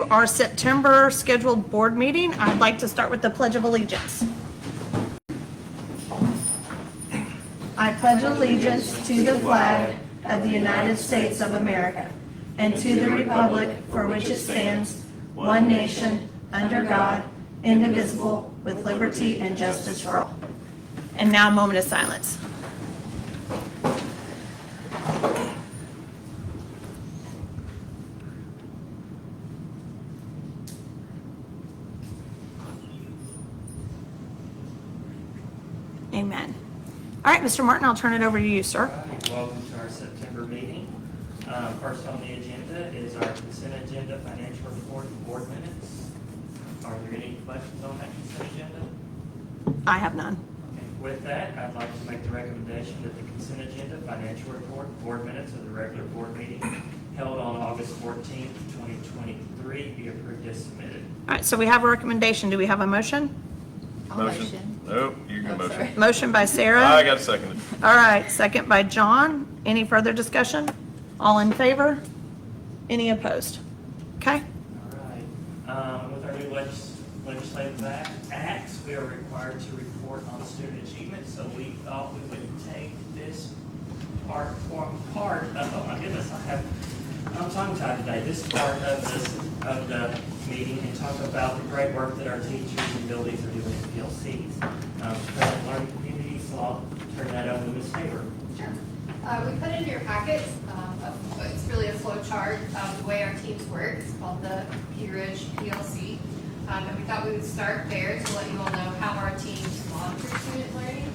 our September scheduled board meeting. I'd like to start with the Pledge of Allegiance. I pledge allegiance to the flag of the United States of America and to the republic for which it stands, one nation, under God, indivisible, with liberty and justice for all. And now a moment of silence. Amen. All right, Mr. Martin, I'll turn it over to you, sir. All right, welcome to our September meeting. First on the agenda is our consent agenda, financial report, and board minutes. Are there any questions on that consent agenda? I have none. Okay. With that, I'd like to make the recommendation that the consent agenda, financial report, board minutes of the regular board meeting held on August 14th, 2023 be approved as submitted. All right, so we have a recommendation. Do we have a motion? Motion. Nope, you can motion. Sorry. Motion by Sarah. I got a second. All right, second by John. Any further discussion? All in favor? Any opposed? Okay. All right. With our new legislative acts, we are required to report on student achievement, so we thought we would take this part of, oh my goodness, I'm tongue-tied today, this part of the meeting and talk about the great work that our teachers and buildings are doing in PLCs. Current learning community, so I'll turn that over to Ms. Tabor. Sure. We put into your packets, it's really a flow chart of the way our teams work. It's called the P-Ridge PLC. And we thought we would start there to let you all know how our teams monitor student learning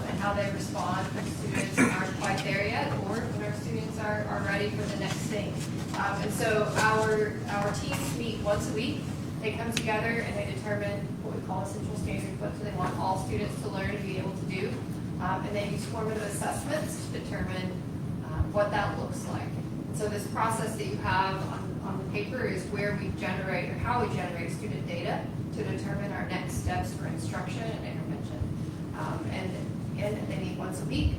and how they respond when students aren't quite there yet or when our students are ready for the next thing. And so our teams meet once a week. They come together and they determine what we call essential standards. What do they want all students to learn and be able to do? And they use formative assessments to determine what that looks like. And so this process that you have on the paper is where we generate or how we generate student data to determine our next steps for instruction and intervention. And they meet once a week.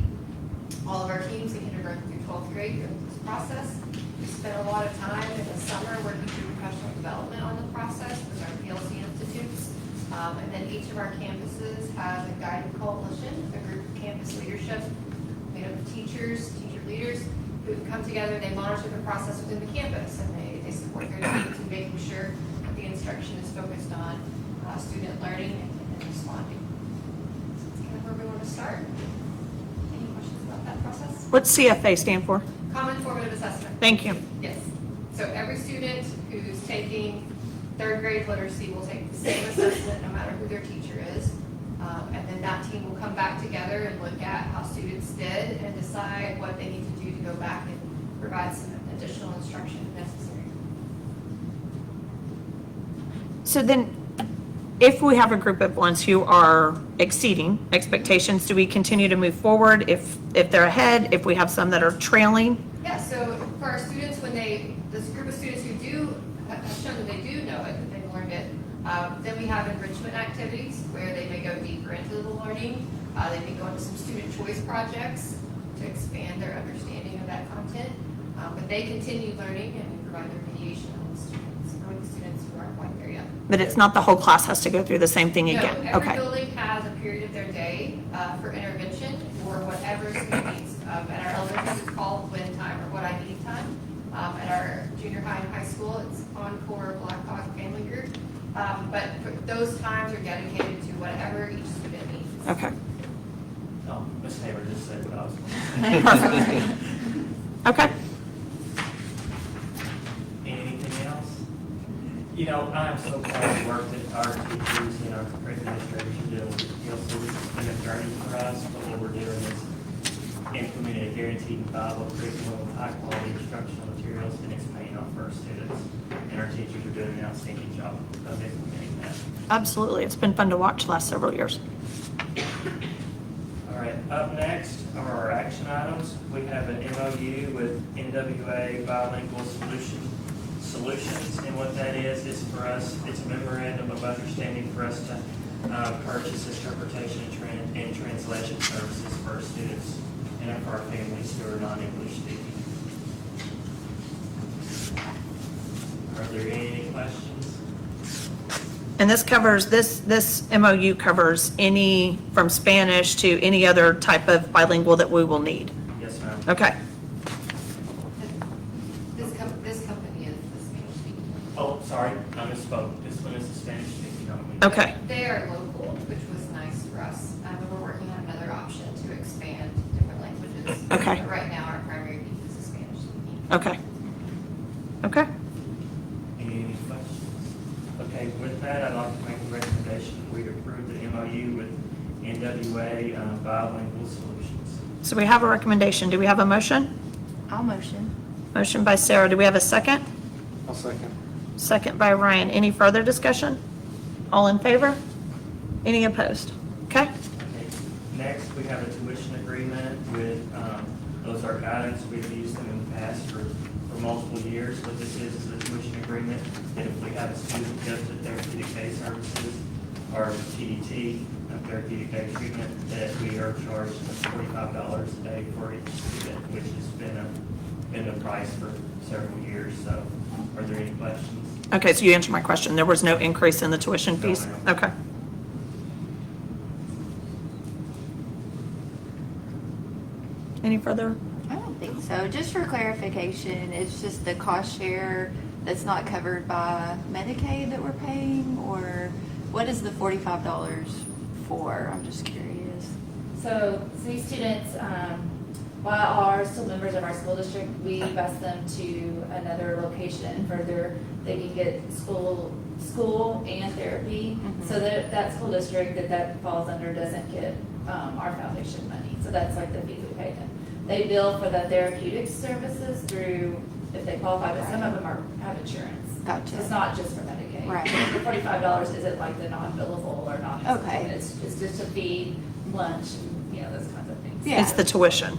All of our teams in kindergarten through 12th grade go through this process. We spent a lot of time in the summer working through professional development on the process with our PLC institutes. And then each of our campuses has a guided coalition, a group of campus leadership made up of teachers, teacher leaders, who come together, they monitor the process within the campus, and they support their teams in making sure that the instruction is focused on student learning and responding. So that's kind of where we want to start. Any questions about that process? What's CFA stand for? Common formative assessment. Thank you. Yes. So every student who's taking third grade literacy will take the same assessment no matter who their teacher is. And then that team will come back together and look at how students did and decide what they need to do to go back and provide some additional instruction if necessary. So then, if we have a group of ones who are exceeding expectations, do we continue to move forward if they're ahead, if we have some that are trailing? Yeah, so for our students, this group of students who have shown that they do know it, that they've learned it, then we have enrichment activities where they may go deeper into the learning. They may go into some student choice projects to expand their understanding of that content. But they continue learning and we provide their mediation on the students who aren't quite there yet. But it's not the whole class has to go through the same thing again? No, every Okay. building has a period of their day for intervention or whatever student needs. At our elementary, it's called win time or what I need time. At our junior high and high school, it's Encore, Black Hawk, Family Group. But those times are dedicated to whatever each student needs. Okay. Oh, Ms. Tabor just said what I was going to say. Okay. Anything else? You know, I'm so proud of the work that our teachers and our administrators are doing with the PLC. It's been a journey for us, but what we're doing is implementing a guaranteed and viable curriculum with high-quality instructional materials, and it's paying off for our students. And our teachers are doing an outstanding job of implementing that. Absolutely. It's been fun to watch the last several years. All right, up next are our action items. We have an MOU with NWA Bilingual Solutions, and what that is for us, it's a memorandum of understanding for us to purchase interpretation and translation services for our students and for our families who are non-English speaking. Are there any questions? And this covers, this MOU covers any, from Spanish to any other type of bilingual that we will need. Yes, ma'am. Okay, This company is the Spanish speaking. Oh, sorry, I misspoke. This one is a Spanish-speaking company. okay, They are local, which was nice for us. And we're working on another option to expand different languages. Okay. But right now, our primary need is the Spanish speaking. okay. Okay, Any questions? Okay, with that, I'd like to make a recommendation that we approve the MOU with NWA Bilingual Solutions. so we have a recommendation. Do we have a motion? I'll motion. Motion by Sarah. Do we have a second? I'll second. Second by Ryan. Any further discussion? All in favor? Any opposed? Okay, Okay. Next, we have a tuition agreement with Ozark Guidance. We've used them in the past for multiple years. What this is a tuition agreement that if we have a student go to therapeutic day services or TDT, therapeutic day treatment, that we are charged $45 a day for each student, which has been a price for several years. So are there any questions? okay, so you answered my question. There was no increase in the tuition No, fees? ma'am. Okay. Any further? I don't think so. Just for clarification, it's just the cost share that's not covered by Medicaid that we're paying, or what is the $45 for? I'm just curious. So these students, while are still members of our school district, we bus them to another location further. They can get school and therapy. Mhm. So that school district that falls under doesn't get our foundation money. So that's like the fee we pay them. They bill for the therapeutic services through, if they qualify, but some of them have insurance. Gotcha. It's not just for Medicaid. Right. The $45 isn't like the non-billable or non. Okay. It's just a fee, lunch, and, those kinds of things. Yeah. It's the tuition.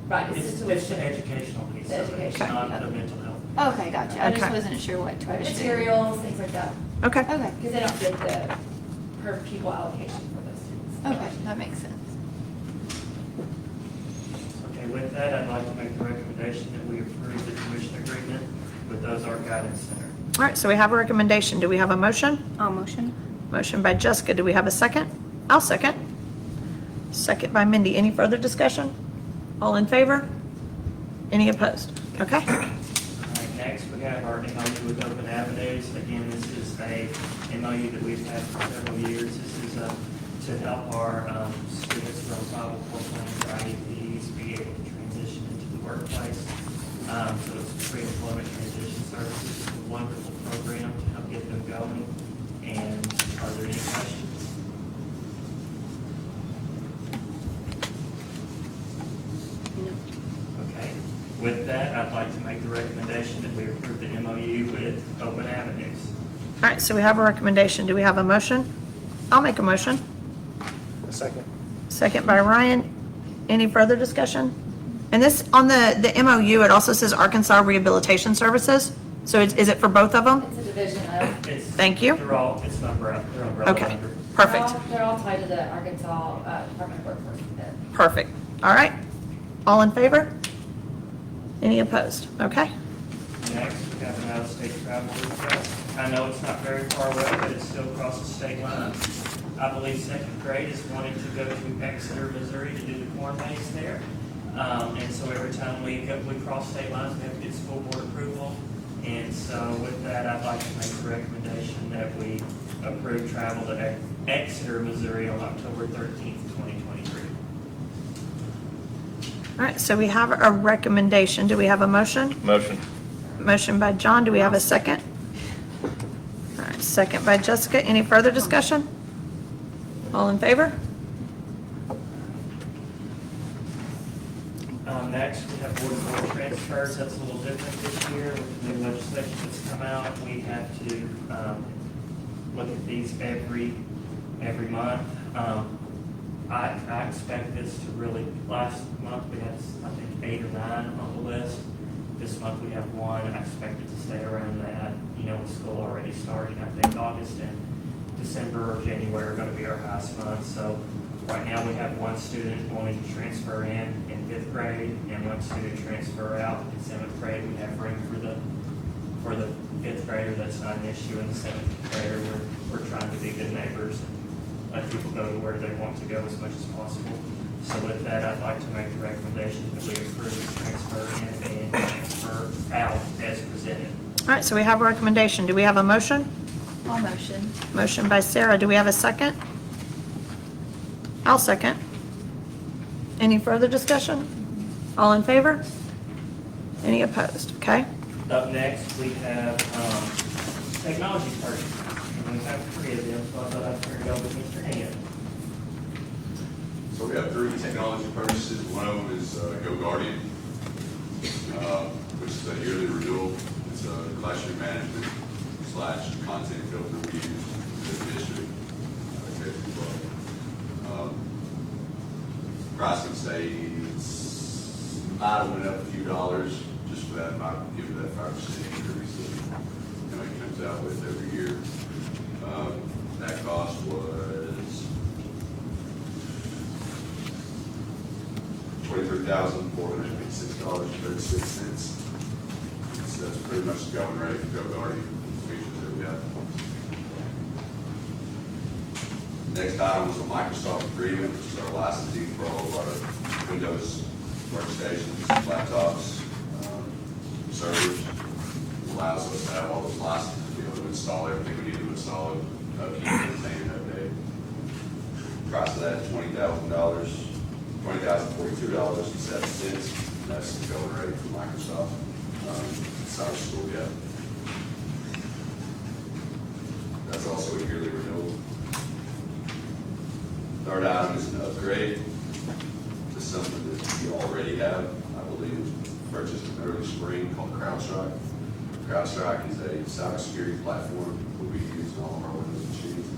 Right, It's it's the the tuition. educational piece The of it. It's education. not the mental health. Okay, gotcha. I just Okay. wasn't sure what Right, tuition. materials, things like that, Okay, Okay, because they don't get the per pupil allocation for those students. okay, that makes sense. Okay, with that, I'd like to make the recommendation that we approve the tuition agreement with Ozark Guidance Center. all right, so we have a recommendation. Do we have a motion? I'll motion. Motion by Jessica. Do we have a second? I'll second. Second by Mindy. Any further discussion? All in favor? Any opposed? Okay, All right, next, we have our MOU with Open Avenues. Again, this is a MOU that we've had for several years. This is to help our students from 504 plans or IEPs be able to transition into the workplace. So it's pre-employment transition services. It's a wonderful program to help get them going. And are there any questions? Okay. With that, I'd like to make the recommendation that we approve the MOU with Open Avenues. all right, so we have a recommendation. Do we have a motion? I'll make a motion. A second. Second by Ryan. Any further discussion? And this, on the MOU, it also says Arkansas Rehabilitation Services. So is it for both of them? It's a division of. It's- Thank you. They're all, it's an umbrella, they're umbrella Okay, under. perfect, They're all tied to the Arkansas Department of Workforce. perfect. All right. All in favor? Any opposed? Okay. Next, we have an out-of-state travel request. I know it's not very far away, but it still crosses state lines. I believe second grade is wanting to go to Exeter, Missouri to do the corn maze there. And so every time we cross state lines, we have to get school board approval. And so with that, I'd like to make the recommendation that we approve travel to Exeter, Missouri on October 13th, 2023. All right, so we have a recommendation. Do we have a motion? Motion. Motion by John. Do we have a second? All right, second by Jessica. Any further discussion? All in favor? Next, we have board of board transfers. That's a little different this year with the new legislation that's come out. We have to look at these every month. I expect this to really, last month we had, I think, 8 or 9 on the list. This month we have 1. I expect it to stay around that, with school already starting. I think August and December or January are going to be our highest months. So right now we have 1 student wanting to transfer in 5th grade and 1 student transfer out in 7th grade. We have room for For the fifth grader, that's not an issue. In the seventh grader, we're trying to be good neighbors and let people go to where they want to go as much as possible. So with that, I'd like to make the recommendation that we approve the transfer in and transfer out as presented. All right, so we have a recommendation. Do we have a motion? All motion. Motion by Sarah. Do we have a second? I'll second. Any further discussion? All in favor? Any opposed? Okay. Up next, we have technology purchases. And we have three of them, so I thought I'd turn it over to Mr. Hand. So we have 3 technology purchases. One of them is Go Guardian, which is a yearly renewal. It's a classroom management / content filter we use in the district. Price would say might have went up a few dollars just for that, might give it that 5% increase that it comes out with every year. That cost was $23,456.36. So that's pretty much the going rate for Go Guardian features that we have. Next item was a Microsoft agreement, which is our licensing for all of our Windows workstations, laptops, servers. It allows us to have all those licenses to be able to install everything we need to install, upkeep, maintain, and update. Price of that $20,000, $20,042.07. That's the going rate for Microsoft. It's our school yet. That's also a yearly renewal. Third item is an upgrade to something that we already have, I believe, purchased in early spring called CrowdStrike. CrowdStrike is a cybersecurity platform that we use in all of our Windows machines.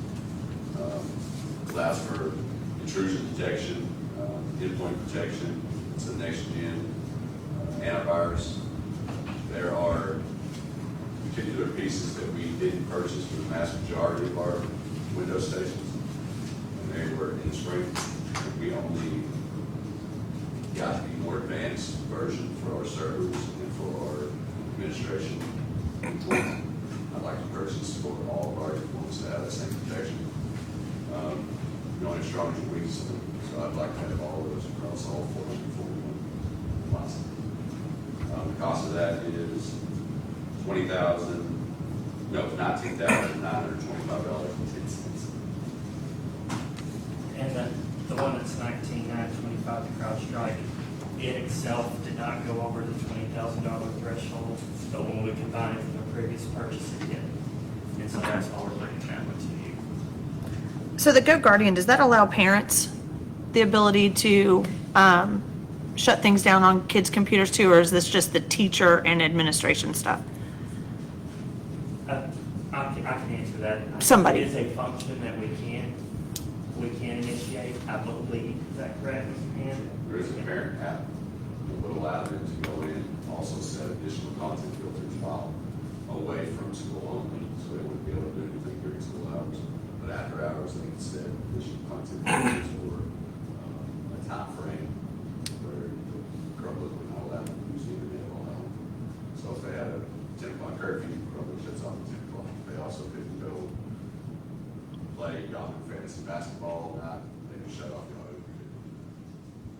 Allows for intrusion detection, endpoint protection. It's a next-gen antivirus. There are particular pieces that we didn't purchase for the vast majority of our Windows stations. They were in spring. We only got the more advanced version for our servers and for our administration. I'd like to purchase for all of our employees to have that same protection. We only have strong and weak, so I'd like to have all of those across all 441 licenses. The cost of that is $19,925.10. And the one that's $19,925, the CrowdStrike, it itself did not go over the $20,000 threshold, but when we combine it from the previous purchase, it did. And so that's why we're bringing that one to you. So the Go Guardian, does that allow parents the ability to shut things down on kids' computers too, or is this just the teacher and administration stuff? I can answer that. Somebody. It is a function that we can initiate, I believe. Is that correct, Mr. Hand? There is a parent app that would allow them to go in and also set additional content filters while away from school only, so they wouldn't be able to do anything during school hours. But after hours, they can set additional content filters for a time frame where the Chromebook would not allow them to use the internet while home. So if they had a 10 o'clock curfew, Chromebook shuts off at 10 o'clock. They also couldn't go play Yahoo Fantasy Basketball, they can shut off Yahoo.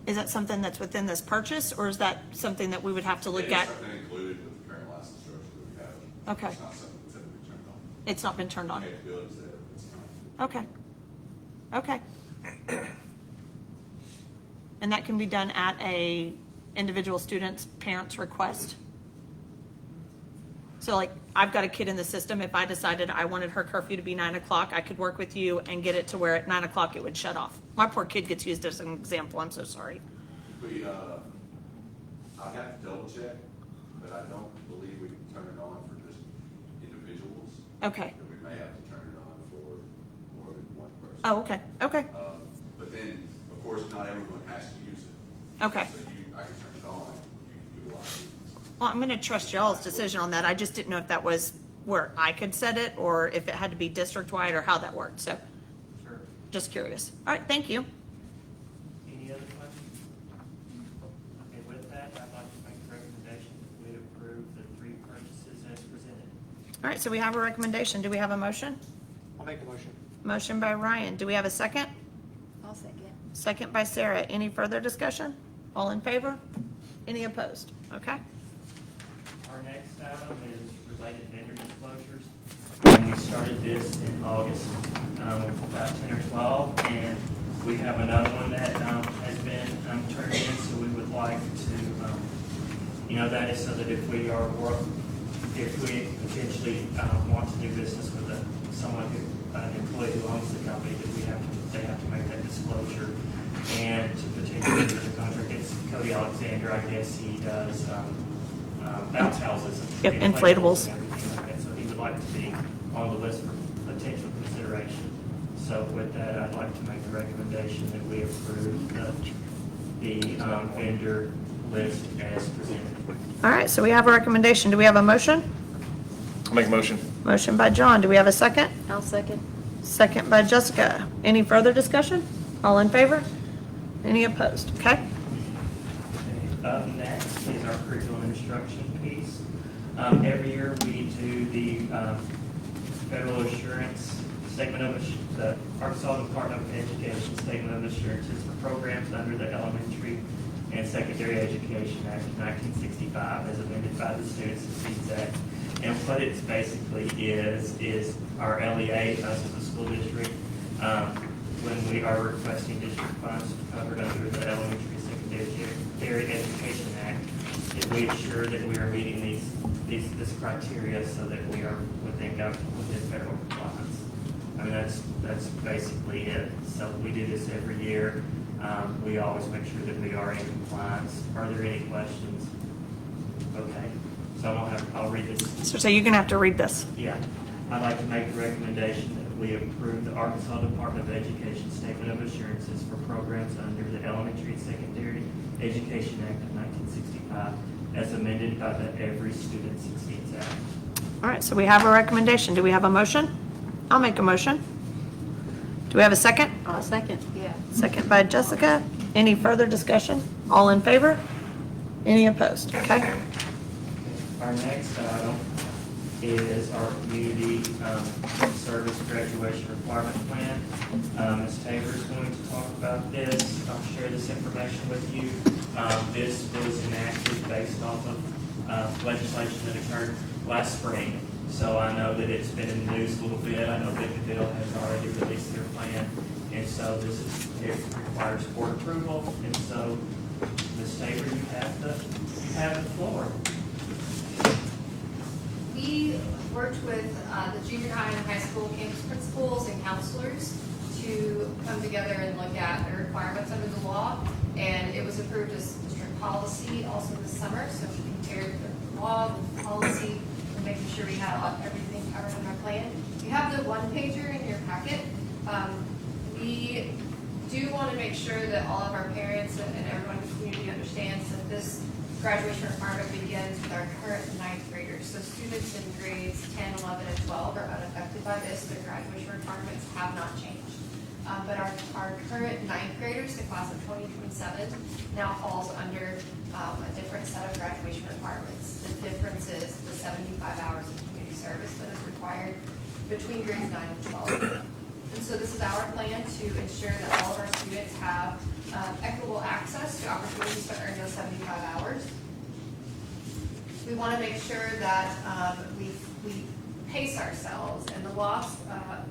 Is that something that's within this purchase, or is that something that we would have to look It is at? something included with the current license structure that we have. Okay. It's not something that's ever been turned on. It's not been turned on. The capabilities there, it's not. Okay. Okay. And that can be done at a individual student's parent's request? So like, I've got a kid in the system, if I decided I wanted her curfew to be 9 o'clock, I could work with you and get it to where at 9 o'clock it would shut off. My poor kid gets used as an example, I'm so sorry. We, I have to double check, but I don't believe we can turn it on for just individuals. Okay. But we may have to turn it on for more than one person. Oh, okay, okay, But then, of course, not everyone has to use it. okay. So I can turn it on, you can utilize it. Well, I'm gonna trust y'all's decision on that. I just didn't know if that was where I could set it, or if it had to be district-wide, or how that worked, so, Sure. just curious. All right, thank you. Any other questions? Okay, with that, I'd like to make a recommendation that we approve the three purchases as presented. All right, so we have a recommendation. Do we have a motion? I'll make the motion. Motion by Ryan. Do we have a second? I'll second. Second by Sarah. Any further discussion? All in favor? Any opposed? Okay. Our next item is related vendor disclosures. And we started this in August, about 10 or 12, and we have another one that has been turned in, so we would like to, that is so that if we potentially want to do business with an employee who owns the company, that they have to make that disclosure. And to potentially do the contract, it's Cody Alexander, I guess he does bounce houses. Yep, and inflatables. And everything like that, so he would like to be on the list for potential consideration. So with that, I'd like to make the recommendation that we approve the vendor list as presented. All right, so we have a recommendation. Do we have a motion? I'll make a motion. Motion by John. Do we have a second? I'll second. Second by Jessica. Any further discussion? All in favor? Any opposed? Okay. Up next is our curriculum instruction piece. Every year we do the federal assurance statement of the Arkansas Department of Education statement of assurances for programs under the Elementary and Secondary Education Act of 1965 as amended by the Student Succeeds Act. And what it's basically is our LEA, us as a school district, when we are requesting district funds covered under the Elementary and Secondary Education Act, if we ensure that we are meeting this criteria so that we are within federal compliance. I mean, that's basically it. So we do this every year. We always make sure that we are in compliance. Are there any questions? Okay. So I'll read this. So you're gonna have to read this. Yeah. I'd like to make the recommendation that we approve the Arkansas Department of Education Statement of Assurances for programs under the Elementary and Secondary Education Act of 1965 as amended by the Every Student Succeeds Act. All right, so we have a recommendation. Do we have a motion? I'll make a motion. Do we have a second? I'll second. Yeah. Second by Jessica. Any further discussion? All in favor? Any opposed? Okay. Our next item is our community service graduation requirement plan. Ms. Tabor is going to talk about this. I'll share this information with you. This was enacted based off of legislation that occurred last spring. So I know that it's been in the news a little bit. I know that Bill has already released their plan. And so it requires board approval. And so, Ms. Tabor, you have the floor. We worked with the junior high and high school campus principals and counselors to come together and look at the requirements under the law. And it was approved as district policy also this summer. So we compared the law with the policy and making sure we had everything covered in our plan. You have the one pager in your packet. We do want to make sure that all of our parents and everyone in the community understands that this graduation requirement begins with our current ninth graders. So students in grades 10, 11, and 12 are unaffected by this. Their graduation requirements have not changed. But our current ninth graders, the class of 2027, now falls under a different set of graduation requirements. The difference is the 75 hours of community service that is required between grades 9 and 12. And so this is our plan to ensure that all of our students have equitable access to opportunities to earn those 75 hours. We want to make sure that we pace ourselves, and the law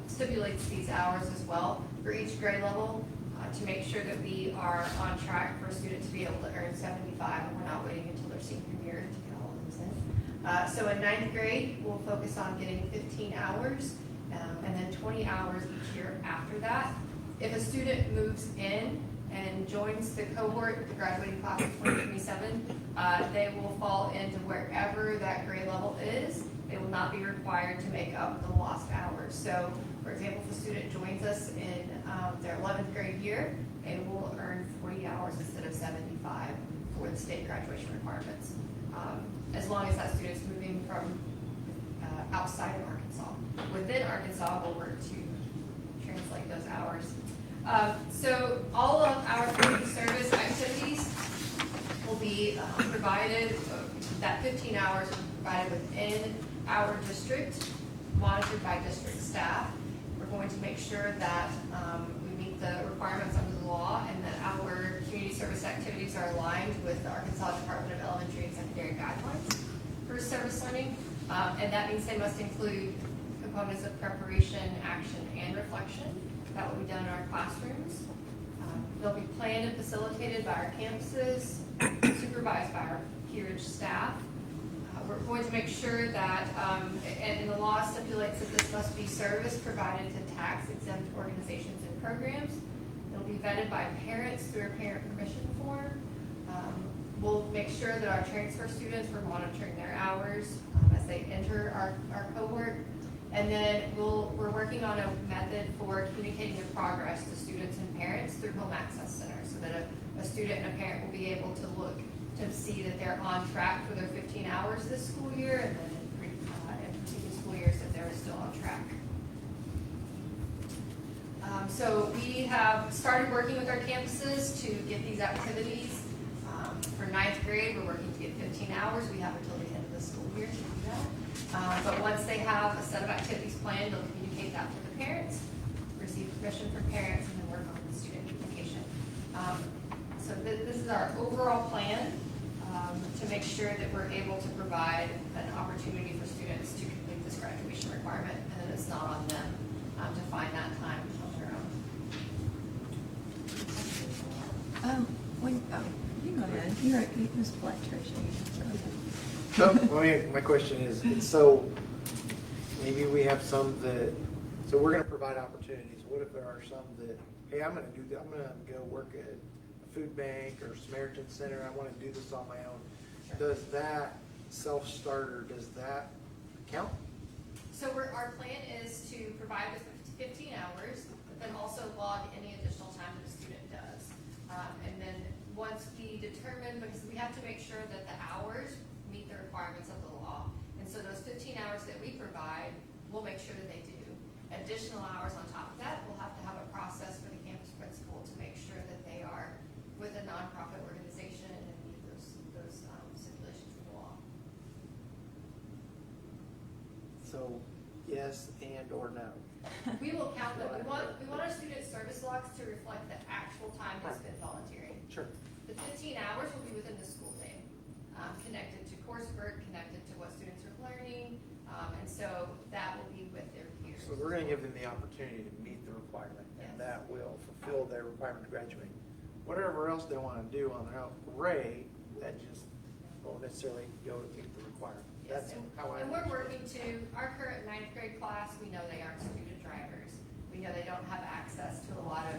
stipulates these hours as well for each grade level to make sure that we are on track for a student to be able to earn 75, and we're not waiting until their senior year to get all of those in. So in ninth grade, we'll focus on getting 15 hours and then 20 hours each year after that. If a student moves in and joins the cohort, the graduating class of 2027, they will fall into wherever that grade level is. They will not be required to make up the lost hours. So, for example, if a student joins us in their 11th grade year, they will earn 40 hours instead of 75 for the state graduation requirements, as long as that student's moving from outside of Arkansas. Within Arkansas, we'll work to translate those hours. So all of our community service activities will be provided, that 15 hours will be provided within our district, monitored by district staff. We're going to make sure that we meet the requirements under the law and that our community service activities are aligned with the Arkansas Department of Elementary and Secondary guidelines for service learning. And that means they must include components of preparation, action, and reflection. That will be done in our classrooms. They'll be planned and facilitated by our campuses, supervised by our peerage staff. We're going to make sure that, and the law stipulates that this must be service provided to tax-exempt organizations and programs. It'll be vetted by parents through a parent permission form. We'll make sure that our transfer students, we're monitoring their hours as they enter our cohort. And then we're working on a method for communicating their progress to students and parents through home access centers, so that a student and a parent will be able to look to see that they're on track for their 15 hours this school year, and then in previous school years that they're still on track. So we have started working with our campuses to get these activities. For 9th grade, we're working to get 15 hours. We have until the end of the school year to do that. But once they have a set of activities planned, they'll communicate that to the parents, receive permission from parents, and then work on the student communication. So this is our overall plan to make sure that we're able to provide an opportunity for students to complete this graduation requirement, and that it's not on them to find that time on their own. You can go ahead. You're right, Ms. Fletcher. So, my question is, so maybe we have some that, so we're gonna provide opportunities. What if there are some that, hey, I'm gonna go work at a food bank or Samaritan Center, I wanna do this on my own. Does that self-starter, does that count? So our plan is to provide the 15 hours, but then also log any additional time that a student does. And then once we determine, because we have to make sure that the hours meet the requirements of the law. And so those 15 hours that we provide, we'll make sure that they do. Additional hours on top of that, we'll have to have a process for the campus principal to make sure that they are with a nonprofit organization and meet those stipulations of the law. So, yes and or no? We will count them. We want our student service logs to reflect the actual time they spent volunteering. Sure. The 15 hours will be within the school day, connected to coursework, connected to what students are learning, and so that will be with their peers. So we're gonna give them the opportunity to meet the requirement, and Yes. that will fulfill their requirement to graduate. Whatever else they wanna do on their own, great, that just won't necessarily go to meet the requirement. Yes, That's how I. and we're working to, our current 9th grade class, we know they aren't student drivers. We know they don't have access to a lot of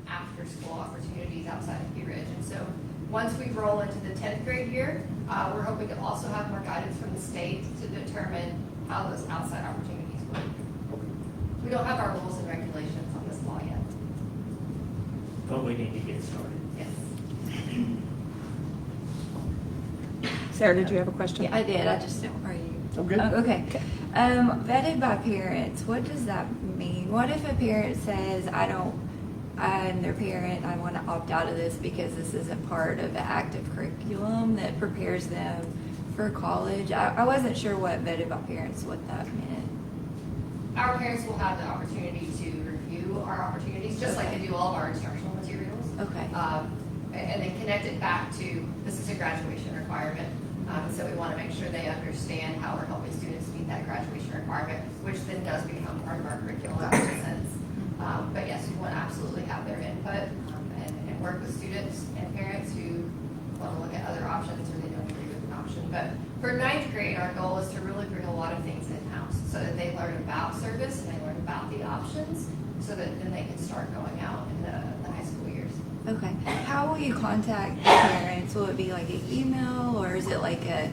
after-school opportunities outside of Peerage. And so once we roll into the 10th grade year, we're hoping to also have more guidance from the state to determine how those outside opportunities work. We don't have our rules and regulations on this law yet. But we need to get started. Yes. Sarah, did you have a question? Yeah, I did. I just don't. Are you? I'm good. Oh, okay. Vetted by parents. What does that mean? What if a parent says, I'm their parent, I want to opt out of this because this isn't part of the active curriculum that prepares them for college? I wasn't sure what vetted by parents, what that meant. Our parents will have the opportunity to review our opportunities, just like they do all of our instructional materials. Okay. And then connect it back to, this is a graduation requirement. So we want to make sure they understand how we're helping students meet that graduation requirement, which then does become part of our curriculum in a sense. But yes, we want to absolutely have their input and work with students and parents who want to look at other options or they don't agree with an option. But for 9th grade, our goal is to really bring a lot of things in-house so that they learn about service and they learn about the options so that then they can start going out in the high school years. Okay. How will you contact the parents? Will it be like an email or is it like a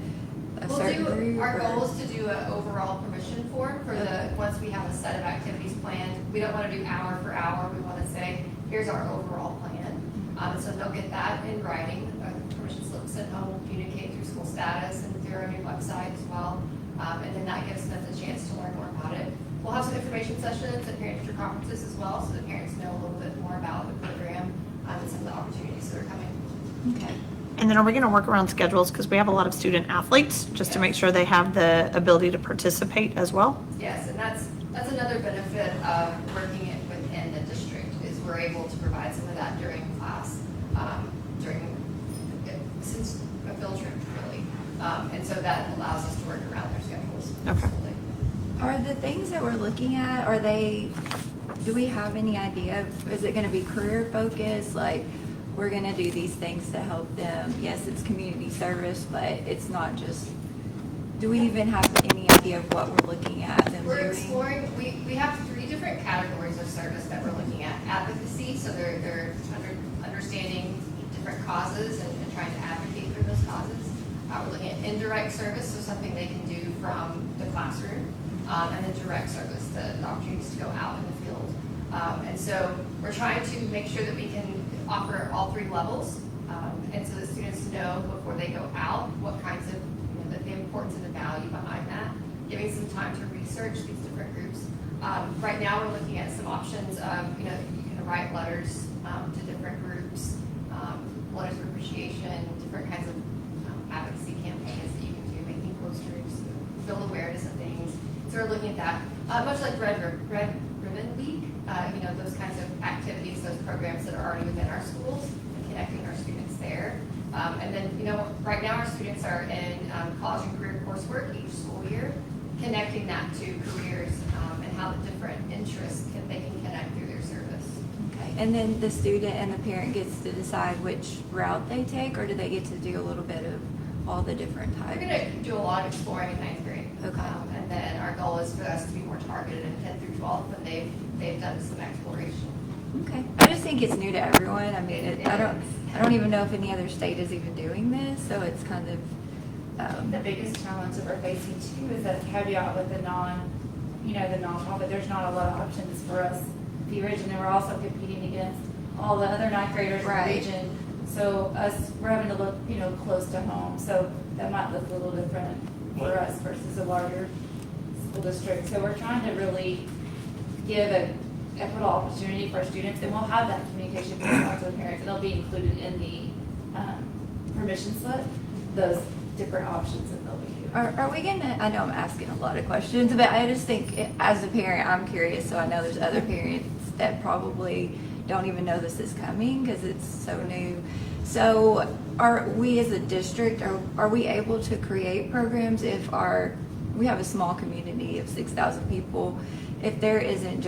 certain group? Our or- goal is to do an overall permission form for once we have a set of activities planned. We don't want to do hour for hour. We want to say, here's our overall plan. So they'll get that in writing, permission slip sent home, communicate through school status and through our new website as well. And then that gives them the chance to learn more about it. We'll have some information sessions and parent-teacher conferences as well, so the parents know a little bit more about the program and some of the opportunities that are coming. Okay. And then are we going to work around schedules? Because we have a lot of student athletes, just to make sure they have the ability to participate as well. Yes, and that's another benefit of working it within the district, is we're able to provide some of that during class, since a field trip, really. And so that allows us to work around their schedules. Okay. Absolutely. Are the things that we're looking at, do we have any idea of, is it gonna be career focused? Like, we're gonna do these things to help them. Yes, it's community service, but it's not just, do we even have any idea of what we're looking at them We're doing? exploring, we have 3 different categories of service that we're looking at. Advocacy, so they're understanding different causes and trying to advocate for those causes. We're looking at indirect service, so something they can do from the classroom. And then direct service, the opportunities to go out in the field. And so we're trying to make sure that we can offer all 3 levels. And so the students know before they go out what kinds of, the importance and the value behind that. Giving some time to research these different groups. Right now we're looking at some options of, you can write letters to different groups, letters of appreciation, different kinds of advocacy campaigns that you can do, making posters, build awareness of things. So we're looking at that, much like Red Ribbon Week, those kinds of activities, those programs that are already within our schools, and connecting our students there. And then, right now our students are in college and career coursework each school year, connecting that to careers and how the different interests they can connect through their service. Okay, and then the student and the parent gets to decide which route they take, or do they get to do a little bit of all the different We're types? going to do a lot of exploring in 9th grade. Okay. And then our goal is for us to be more targeted in 10 through 12 when they've done some exploration. Okay, I just think it's new to everyone. I mean, I don't even know if any other state is even doing this, so it's kind of, The biggest challenge that we're facing too is that caveat with the nonprofit, there's not a lot of options for us, P Ridge, and then we're also competing against all the other 9th graders in the Right. region. So we're having to look, close to home, so that might look a little different for us versus a larger school district. So we're trying to really give an equitable opportunity for our students, and we'll have that communication with the parents, and they'll be included in the permission slip, those different options that they'll be doing. are we gonna, I know I'm asking a lot of questions, but I just think as a parent, I'm curious, so I know there's other parents that probably don't even know this is coming because it's so new. So are we as a district, are we able to create programs if we have a small community of 6,000 people, if there isn't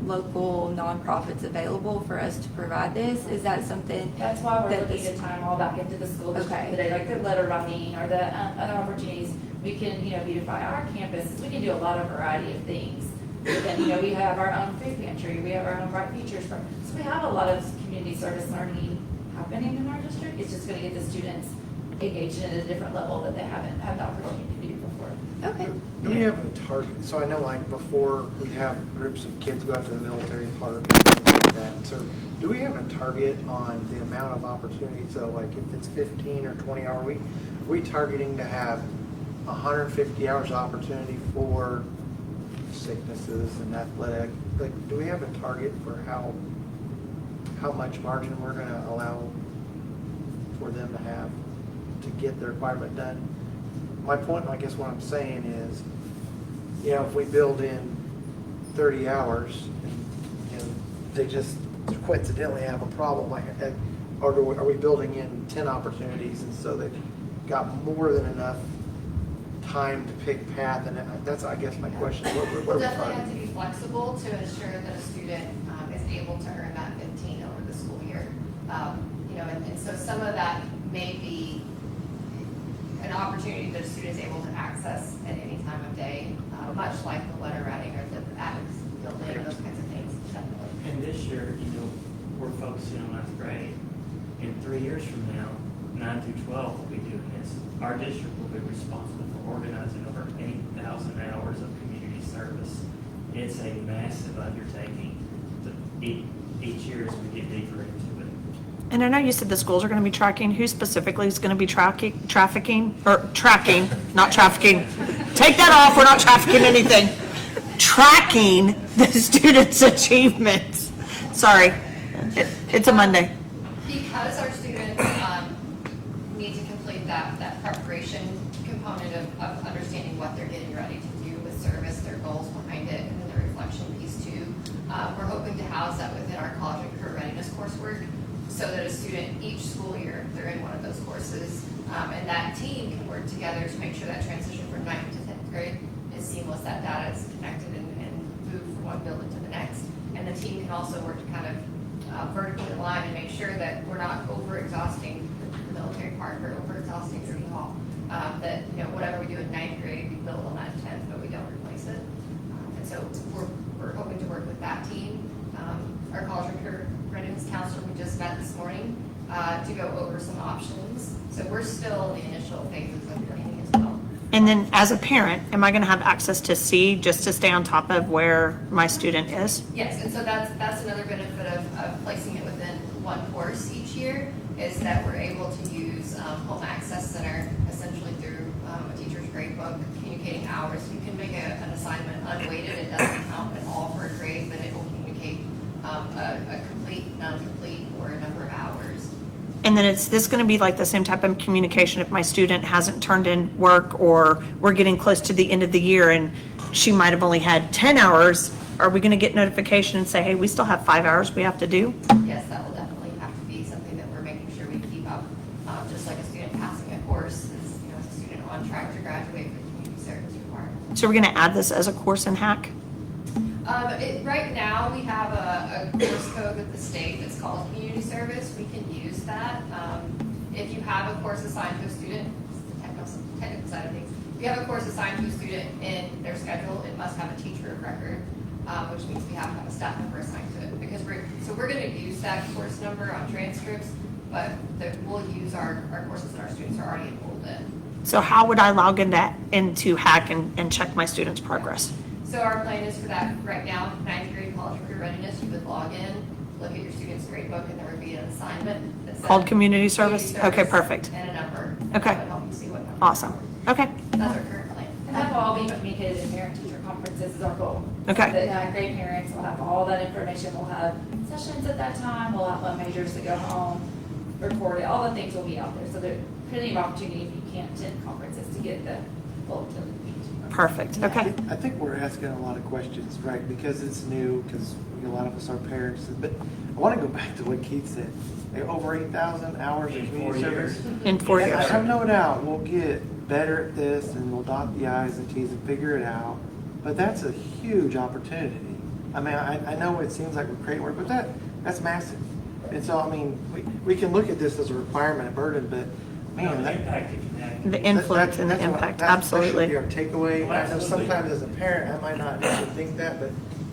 local nonprofits available for us to provide this? Is that something? That's why we're that looking this- to time all back into the school district Okay. today, like the letter writing or the other opportunities. We can, beautify our campus. We can do a lot of variety of things. Then, we have our own food pantry. We have our own Bright Futures program. So we have a lot of community service learning happening in our district. It's just going to get the students engaged at a different level that they haven't had the opportunity to do before. Okay. Do we have a target? So I know before we'd have groups of kids go out to the military park and things like that. So do we have a target on the amount of opportunity? So if it's 15 or 20 hour week, are we targeting to have 150 hours of opportunity for sicknesses and athletic? Do we have a target for how much margin we're going to allow for them to have to get their requirement done? My point, I guess what I'm saying is, if we build in 30 hours and they just coincidentally have a problem, or are we building in 10 opportunities and so they've got more than enough time to pick path? And that's, I guess, my question. What We'll are we definitely have to targeting? be flexible to ensure that a student is able to earn that 15 over the school year. And so some of that may be an opportunity that a student is able to access at any time of day, much like the letter writing or the advocacy building, those kinds of things, definitely. And this year, we're focusing on 9th grade. In 3 years from now, 9 through 12 will be doing this. Our district will be responsible for organizing over 8,000 hours of community service. It's a massive undertaking each year as we get deeper into it. And I know you said the schools are going to be tracking. Who specifically is going to be tracking, not trafficking. Take that off. We're not trafficking anything. Tracking the students' achievements. Sorry, it's a Monday. Because our students that within our college and career readiness coursework, so that a student each school year, they're in one of those courses, and that team can work together to make sure that transition from 9th to 10th grade is seamless, that data is connected and moved from one building to the next. And the team can also work to kind of vertically align and make sure that we're not over-exhausting the military park or over-exhausting City Hall. That, whatever we do in 9th grade, we build on that in 10th, but we don't replace it. And so we're hoping to work with that team. Our college and career readiness counselor, we just met this morning to go over some options. So we're still in the initial phases of planning as well. And then as a parent, am I going to have access to see just to stay on top of where my student is? Yes, and so that's another benefit of placing it within one course each year, is that we're able to use Home Access Center essentially through a teacher's grade book, communicating hours. You can make an assignment unweighted, it doesn't count at all for a grade, but it will communicate a complete, non-complete, or a number of hours. And then is this going to be like the same type of communication if my student hasn't turned in work, or we're getting close to the end of the year and she might have only had 10 hours? Are we going to get notification and say, hey, we still have 5 hours we have to do? Yes, that will definitely have to be something that we're making sure we keep up. Just like a student passing a course is, is a student on track to graduate with community service requirements. So we're going to add this as a course in Hack? Right now, we have a course code with the state that's called community service. We can use that. If you have a course assigned to a student, it's the technical side of things. If you have a course assigned to a student in their schedule, it must have a teacher of record, which means we have to have a staff member assigned to it. Because we're going to use that course number on transcripts, but we'll use our courses that our students are already enrolled in. So how would I log into Hack and check my student's progress? So our plan is for that right now, 9th grade college and career readiness, you would log in, look at your student's grade book, and there would be an assignment that said Called community service? Okay, perfect. And a number. Okay. That would help you see what number. Awesome. Okay. That's our current plan. And that will all be communicated in parent-teacher conferences is our goal. Okay. So that grade parents will have all that information. We'll have sessions at that time. We'll have majors to go home, record it. All the things will be out there. So there's plenty of opportunity if you can't attend conferences to get the bulletin. Perfect. Okay. I think we're asking a lot of questions, right? Because it's new, because a lot of us are parents. But I want to go back to what Keith said. Like over 8,000 hours of community service. In 4 I years. have no doubt we'll get better at this and we'll dot the I's and T's and figure it out. But that's a huge opportunity. I mean, I know it seems like we're creating work, but that's massive. And so, I mean, we can look at this as a requirement, a burden, but man, The impact if you have. The influence and the that's what- impact, that should absolutely. be our takeaway. Oh, I know absolutely. sometimes as a parent, I might not necessarily think that, but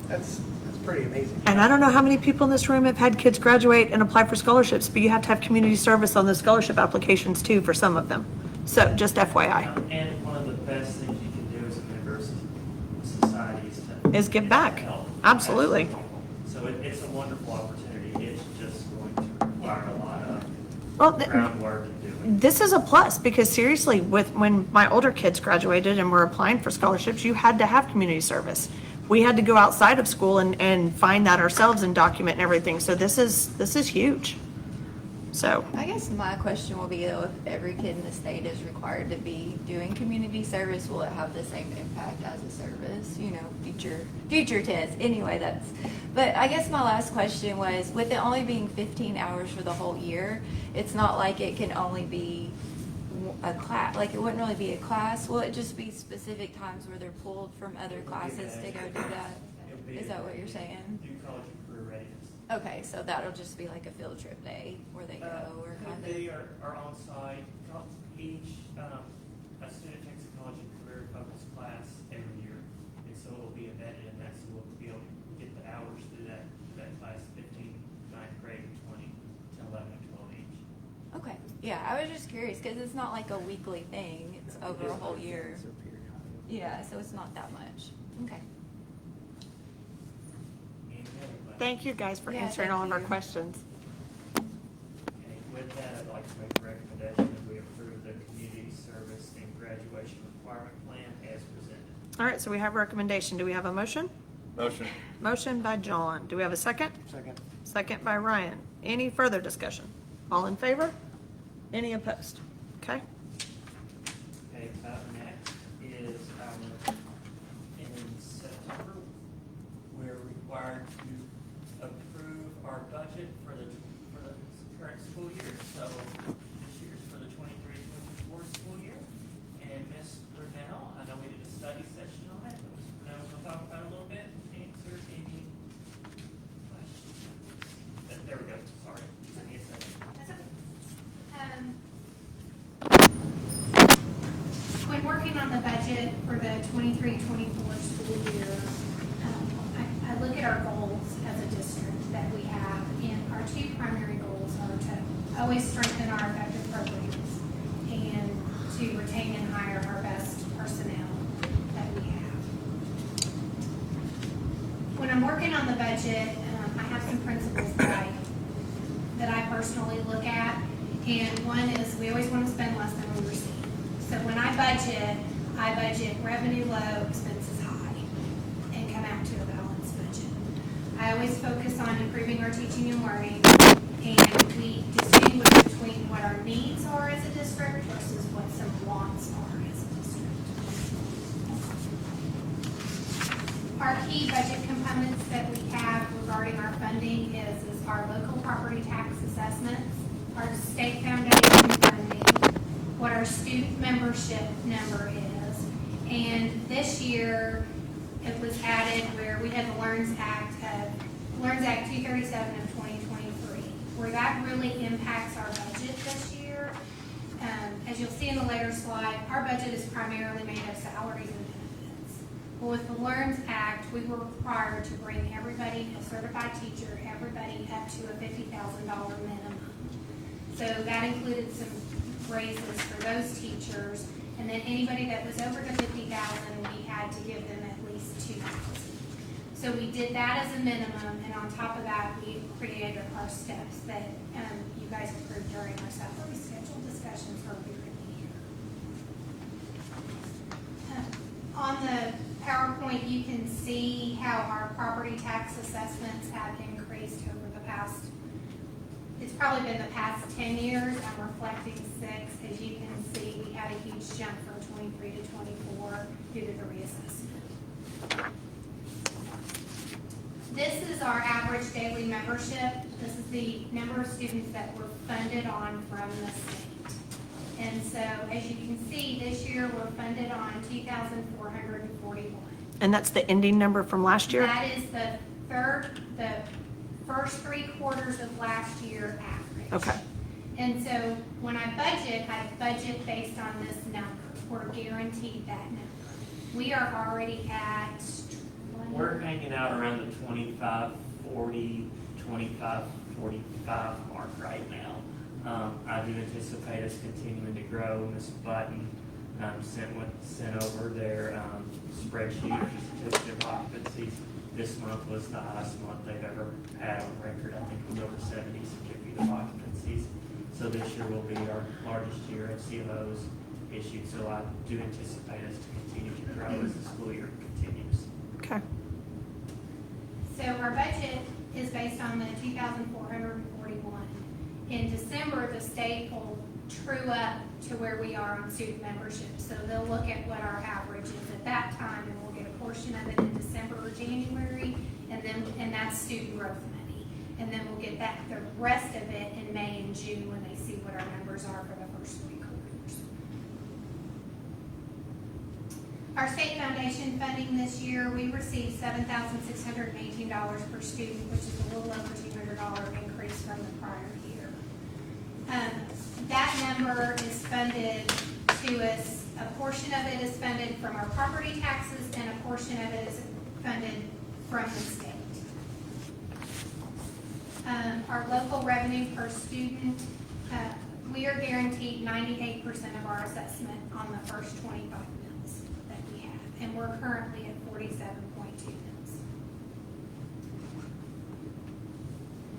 that's pretty amazing. And I don't know how many people in this room have had kids graduate and apply for scholarships, but you have to have community service on the scholarship applications too for some of them. So just FYI. And one of the best things you can do as a member of society Is give back. help. Absolutely. So it's a wonderful opportunity. It's just going to require a lot Well, of groundwork and doing. this is a plus because seriously, when my older kids graduated and were applying for scholarships, you had to have community service. We had to go outside of school and find that ourselves and document and everything. So this is huge. So, I guess my question will be though, if every kid in the state is required to be doing community service, will it have the same impact as a service? Future tense. Anyway, but I guess my last question was, with it only being 15 hours for the whole year, it's not like it can only be a class, like it wouldn't really be a class. Will it just be specific times where they're pulled from other classes to go do that? Is that what you're saying? Do college and career readiness. Okay, so that'll just be like a field trip day where they go or kind of. They are on site. Each a student takes a college and career focused class every year, and so it will be embedded in that. So we'll be able to get the hours through that class, 15, 9th grade, 20, 10, 11, and 12 each. Okay, yeah, I was just curious because it's not like a weekly thing; it's over a whole year. Yeah, so it's not that much. Okay. Any other questions? thank you guys for Yeah, answering thank all of our you. questions. Okay, with that, I'd like to make a recommendation that we approve the community service and graduation requirement plan as presented. All right, so we have a recommendation. Do we have a motion? Motion. Motion by John. Do we have a second? Second. Second by Ryan. Any further discussion? All in favor? Any opposed? Okay. Okay, next is in September, we're required to approve our budget for the current school year. So this year's for the 23-24 school year. And Ms. Brunel, I know we did a study session on it, but Ms. Brunel will talk about it a little bit, answer any questions. There we go, sorry. Give me a second. When working on the budget for the 23-24 school year, I look at our goals as a district that we have, and our two primary goals are to always strengthen our effective programs and to retain and hire our best personnel that we have. When I'm working on the budget, I have some principles that I personally look at, and one is we always want to spend less than we receive. So when I budget revenue low, expenses high, and come out to a balanced budget. I always focus on improving our teaching and learning, and we distinguish between what our needs are as a district versus what some wants are as a district. Our key budget components that we have regarding our funding is our local property tax assessments, our state foundation funding, what our student membership number is, and this year it was added where we had the LEARNS Act 237 of 2023, where that really impacts our budget this year. As you'll see in the later slide, our budget is primarily made of salaries and benefits. Well, with the LEARNS Act, we were required to bring everybody, a certified teacher, everybody up to a $50,000 minimum. So that included some raises for those teachers, and then anybody that was over the $50,000, we had to give them at least $2,000. So we did that as a minimum, and on top of that, we created our steps that you guys approved during our salary schedule discussions earlier in the year. On the PowerPoint, you can see how our property tax assessments have increased over the past. It's probably been the past 10 years. I'm reflecting 6. As you can see, we had a huge jump from 23 to 24 due to the reassessment. This is our average daily membership. This is the number of students that were funded on from the state. And so, as you can see, this year we're funded on 2,441. And that's the ending number from last year? That is the first 3 quarters of last year average. Okay. And so when I budget based on this number. We're guaranteed that number. We are already at. We're hanging out around the 25-40, 25-45 mark right now. I do anticipate us continuing to grow. Ms. Button sent over their spreadsheet for certificate of occupancies. This month was the highest month they've ever had on record. I think it was over 70 certificate of occupancies. So this year will be our largest year of CLOs issued. So I do anticipate us to continue to grow as the school year continues. Okay. So our budget is based on the 2,441. In December, the state will true up to where we are on student membership. So they'll look at what our average is at that time, and we'll get a portion of it in December or January, and that's student growth money. And then we'll get back the rest of it in May and June when they see what our numbers are for the first 3 quarters. Our state foundation funding this year, we received $7,618 per student, which is a little over $200 increase from the prior year. That number is funded to us, a portion of it is funded from our property taxes and a portion of it is funded from the state. Our local revenue per student, we are guaranteed 98% of our assessment on the first 25 mills that we have, and we're currently at 47.2 mills.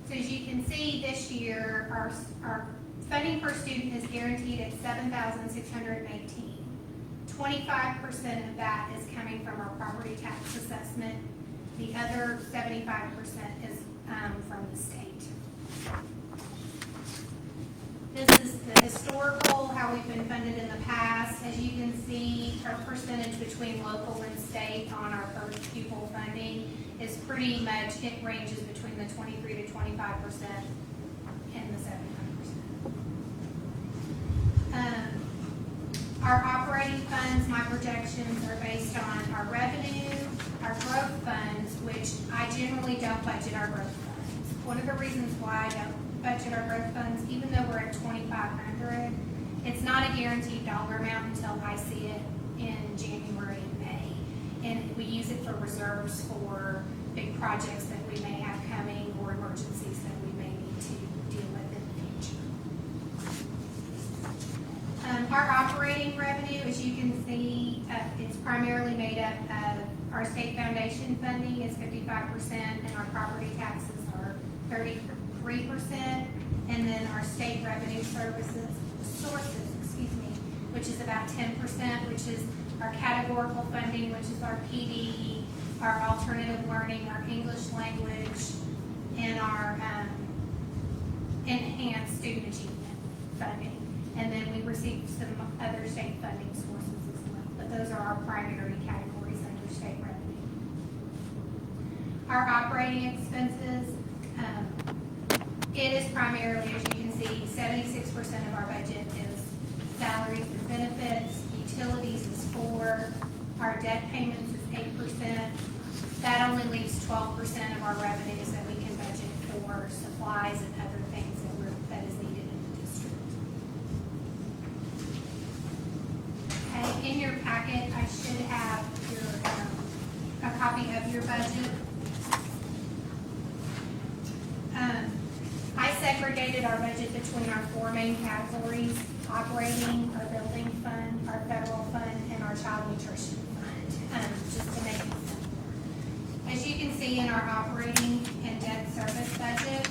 So as you can see, this year, our funding per student is guaranteed at $7,618. 25% of that is coming from our property tax assessment. The other 75% is from the state. This is the historical, how we've been funded in the past. As you can see, our percentage between local and state on our first pupil funding is pretty much, it ranges between the 23 to 25% and the 75%. Our operating funds, my projections are based on our revenue, our growth funds, which I generally don't budget our growth funds. One of the reasons why I don't budget our growth funds, even though we're at 2,500, it's not a guaranteed dollar amount until I see it in January and May. And we use it for reserves for big projects that we may have coming or emergencies that we may need to deal with in the future. Our operating revenue, as you can see, it's primarily made up of our state foundation funding is 55%, and our property taxes are 33%, and then our state revenue sources, which is about 10%, which is our categorical funding, which is our PD, our alternative learning, our English language, and our enhanced student achievement funding. And then we receive some other state funding sources as well. But those are our primary categories under state revenue. Our operating expenses, it is primarily, as you can see, 76% of our budget is salaries and benefits, utilities is 4%, our debt payments is 8%. That only leaves 12% of our revenues that we can budget for supplies and other things that is needed in the district. Okay, in your packet, I should have a copy of your budget. I segregated our budget between our 4 main categories: operating, our building fund, our federal fund, and our child nutrition fund, just to make it simple. As you can see in our operating and debt service budget,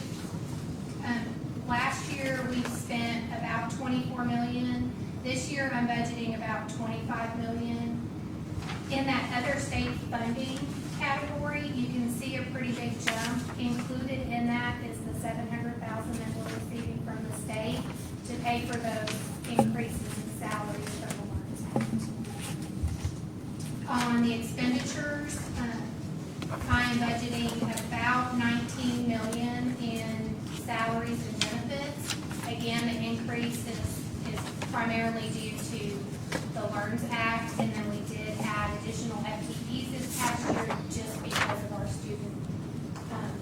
last year we spent about $24 million. This year I'm budgeting about $25 million. In that other state funding category, you can see a pretty big jump. Included in that is the $700,000 that we're receiving from the state to pay for those increases in salaries from the Learns Act. On the expenditures, I'm budgeting about $19 million in salaries and benefits. Again, the increase is primarily due to the Learns Act, and then we did add additional FTEs this past year just because of our student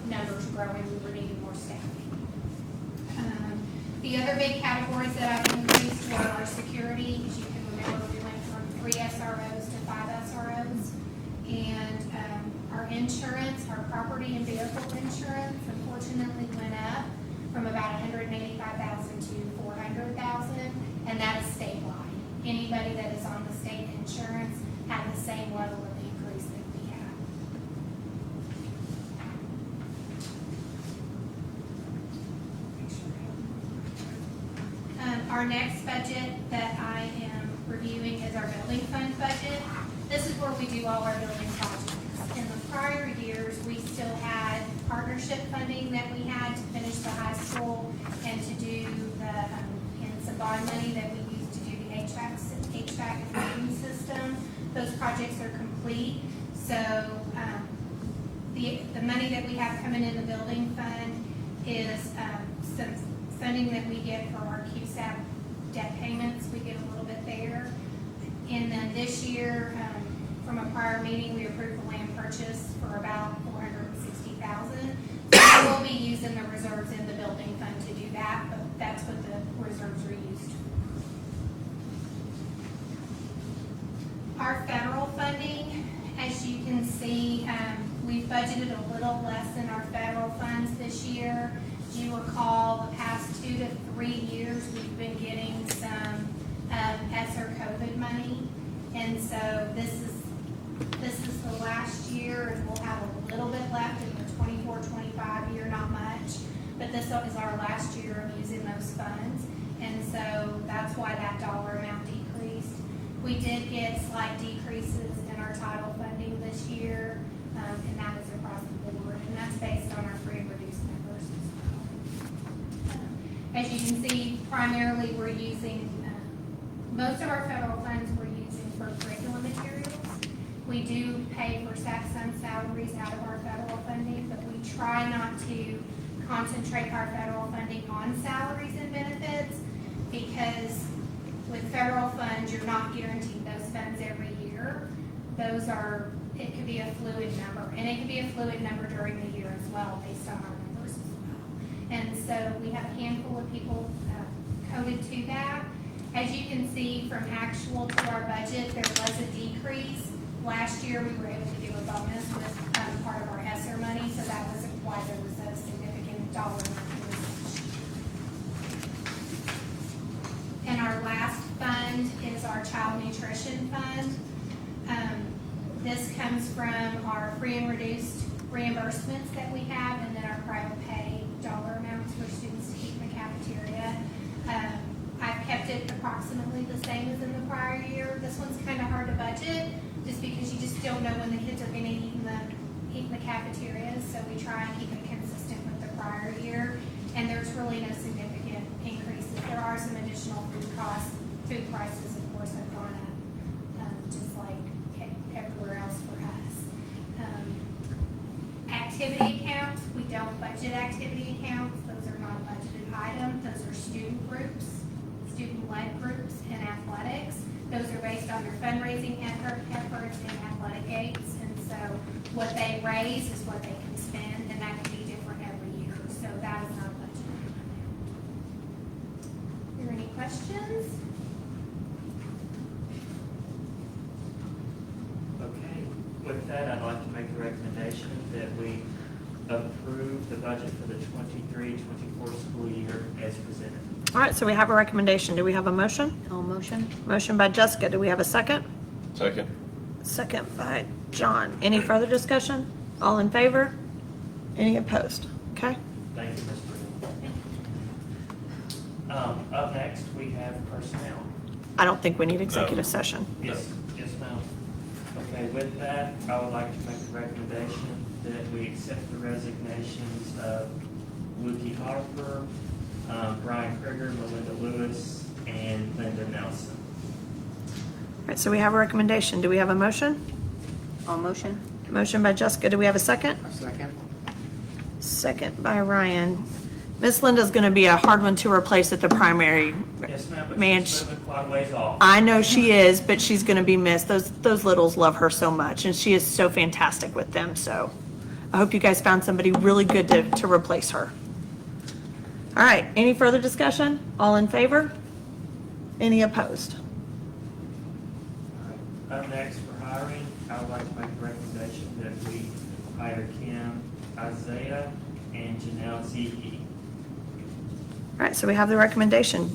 numbers growing. We were needing more staffing. The other big categories that I've increased were our security. As you can remember, we went from 3 SROs to 5 SROs. And our insurance, our property and vehicle insurance, unfortunately went up from about $185,000 to $400,000, and that is statewide. Anybody that is on the state insurance had the same level of increase that we have. Our next budget that I am reviewing is our building fund budget. This is where we do all our building projects. In the prior years, we still had partnership funding that we had to finish the high school and to do and some bond money that we used to do the HVAC and heating system. Those projects are complete. So the money that we have coming in the building fund is some funding that we get for our QSAP debt payments. We get a little bit there. And then this year, from a prior meeting, we approved the land purchase for about $460,000. So we will be using the reserves in the building fund to do that, but that's what the reserves are used for. Our federal funding, as you can see, we've budgeted a little less in our federal funds this year. As you recall, the past 2 to 3 years, we've been getting some ESSER COVID money. And so this is the last year, and we'll have a little bit left in the 24-25 year, not much. But this is our last year of using those funds. And so that's why that dollar amount decreased. We did get slight decreases in our title funding this year, and that is across the board. And that's based on our free and reduced members as well. As you can see, primarily we're using, most of our federal funds we're using for curriculum materials. We we do pay for some salaries out of our federal funding, but we try not to concentrate our federal funding on salaries and benefits, because with federal funds, you're not guaranteed those funds every year. Those are, it could be a fluid number, and it could be a fluid number during the year as well, based on our numbers as well. And so we have a handful of people coded to that. As you can see from actual to our budget, there was a decrease. Last year, we were able to do a bonus with part of our ESSER money, so that was why there was a significant dollar increase. And our last fund is our child nutrition fund. This comes from our free and reduced reimbursements that we have, and then our private pay dollar amounts for students to eat in the cafeteria. I've kept it approximately the same as in the prior year. This one's kind of hard to budget, just because you just don't know when the kids are going to eat in the cafeterias, so we try and keep it consistent with the prior year. And there's really no significant increases. There are some additional food costs. Food prices, of course, have gone up, just like everywhere else for us. Activity accounts, we don't budget activity accounts. Those are not a budgeted item. Those are student groups, student-led groups, and athletics. Those are based on their fundraising efforts and athletic aids. And so what they raise is what they can spend, and that can be different every year. So that is not budgeted. Are there any questions? Okay, with that, I'd like to make the recommendation that we approve the budget for the 23-24 school year as presented. All right, so we have a recommendation. Do we have a motion? All motion? Motion by Jessica. Do we have a second? Second. Second by John. Any further discussion? All in favor? Any opposed? Okay. Thank you, Ms. Britton. Up next, we have personnel. I don't think we need executive session. Yes, yes, ma'am. Okay, with that, I would like to make a recommendation that we accept the resignations of Lukey Harper, Brian Krieger, Melinda Lewis, and Linda Nelson. All right, so we have a recommendation. Do we have a motion? All motion? Motion by Jessica. Do we have a second? A second? Second by Ryan. Miss Linda's going to be a hard one to replace at the primary. Yes, ma'am, but Man, she's moving quite a ways off. I know she is, but she's going to be missed. Those littles love her so much, and she is so fantastic with them. So I hope you guys found somebody really good to replace her. All right, any further discussion? All in favor? Any opposed? Up next for hiring, I would like to make a recommendation that we hire Kim Isaiah and Janelle Zeke. All right, so we have the recommendation.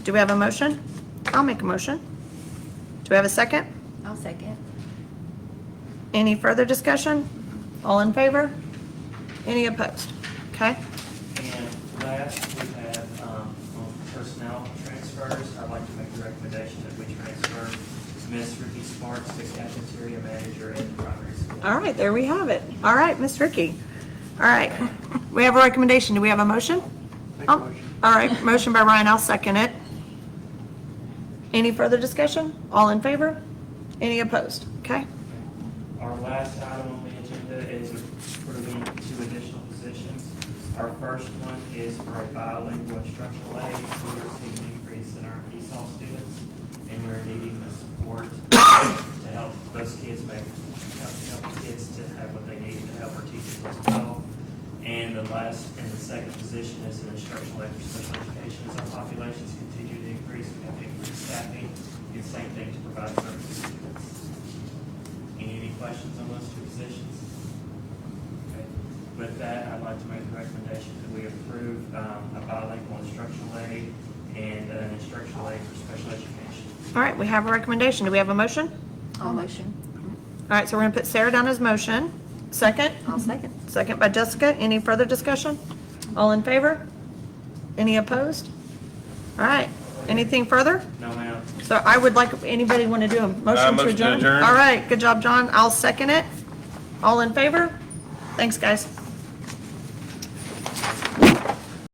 Do we have a motion? I'll make a motion. Do we have a second? I'll second. Any further discussion? All in favor? Any opposed? Okay. And last, we have on personnel transfers. I'd like to make the recommendation that we transfer Miss Ricky Sparks to cafeteria manager at the primary school. All right, there we have it. All right, Miss Ricky. All right, we have a recommendation. Do we have a motion? Make a motion. All right, motion by Ryan, I'll second it. Any further discussion? All in favor? Any opposed? Okay. Our last item on the agenda is for the 2 additional positions. Our first one is for a bilingual instructional aide. We are seeing an increase in our ESOL students, and we're needing the support to help those kids help the kids to have what they need to help our teachers as well. And the second position is an instructional aide for special education. As our populations continue to increase, we have to increase staffing, and same thing to provide services to students. Any questions on those 2 positions? Okay. With that, I'd like to make a recommendation that we approve a bilingual instructional aide and an instructional aide for special education. All right, we have a recommendation. Do we have a motion? All motion? All right, so we're going to put Sarah down as motion. Second? I'll second. Second by Jessica. Any further discussion? All in favor? Any opposed? All right, anything further? No, ma'am. So I would like, anybody want to do a motion to Motion to adjourn? adjourn. All right, good job, John. I'll second it. All in favor? Thanks, guys.